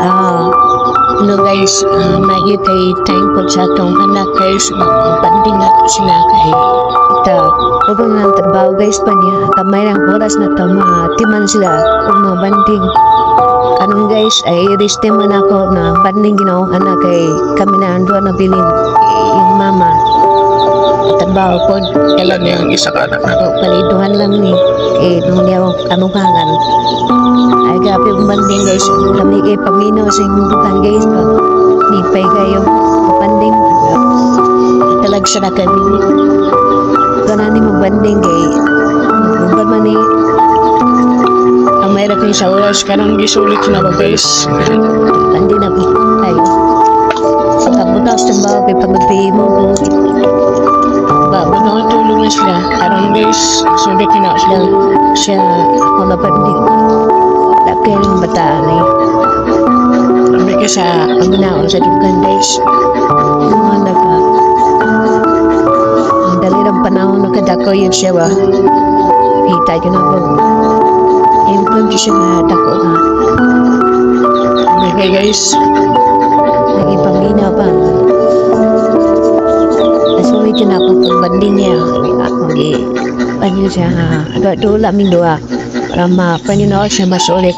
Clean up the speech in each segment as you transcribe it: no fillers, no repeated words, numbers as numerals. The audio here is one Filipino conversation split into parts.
Ah, no guys, lagi kay thankful sa atong anak guys, magpanding na to sila kay ita upang ng trabaho guys pa niya kamay ng oras na to matiman sila kung mabanding kanong guys ay restday man ako na banding ginawang anak kay kami na ando na bilin yung mama trabaho po Ilan yung isa ka anak na? paliduhan lang ni nung niya kanukangan ay gabi yung banding guys kami kay paminaw sa bukan guys nipay kayo banding talag siya na kami ito na ni magbanding kay magbuban man ni ang mayroon kayo sa oras Kanang gisulit na ba guys? bandi na po tayo pagkabutas ng bawa kay pagmagpili mo po Mga tulong na sila. Kanang guys, sulit na sila. siya ako na banding laki ng bataan eh Kami ka sa ang naon sa dugan guys yung mga naga ang dali ng panahon nakadako yun siya ba kita yun ako improve siya na dako na okay guys. naging pamina pa nasulit yun ako pagbanding niya ako di panyo siya dola min doa para mapanyo siya masulit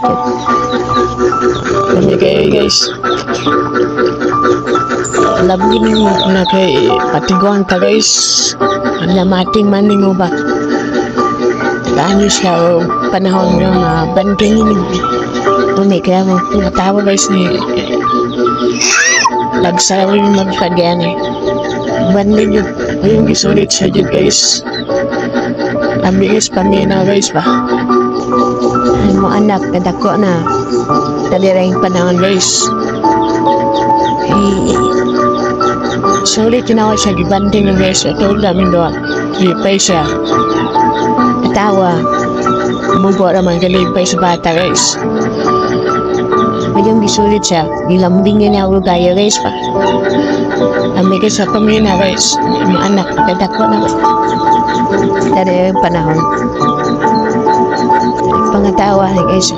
Kami kayo guys. labi mo Na kay patiguan ka guys. na mating maning mo ba Dahil siya o panahon nyo na banding yun. umi kaya mo Natawa guys ni Lagsaraw yung magpagyan eh. Banding yun. Yung gisulit siya dyan guys. Ang bilis pamina guys ba? ang mo anak nadako na dalira yung panahon Guys. Sulit yun ako siya gibanding ng guys. Ito namin doon. Lipay siya. atawa Mubo naman kalipay sa bata guys. medyo gisulit siya nilambing niya ako gaya guys pa Ang bilis sa pamina guys. Yung anak nadako na guys. dalira yung panahon pangatawa guys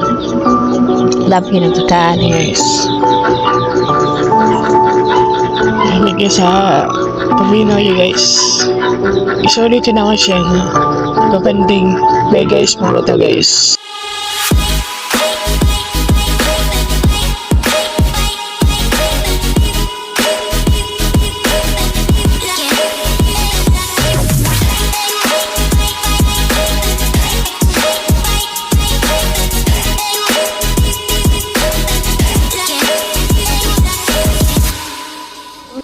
labi ng kakaan Guys. Hindi sa pamina yun guys. Isulit yun ako siya. Kapanding. Bye guys, mga guys.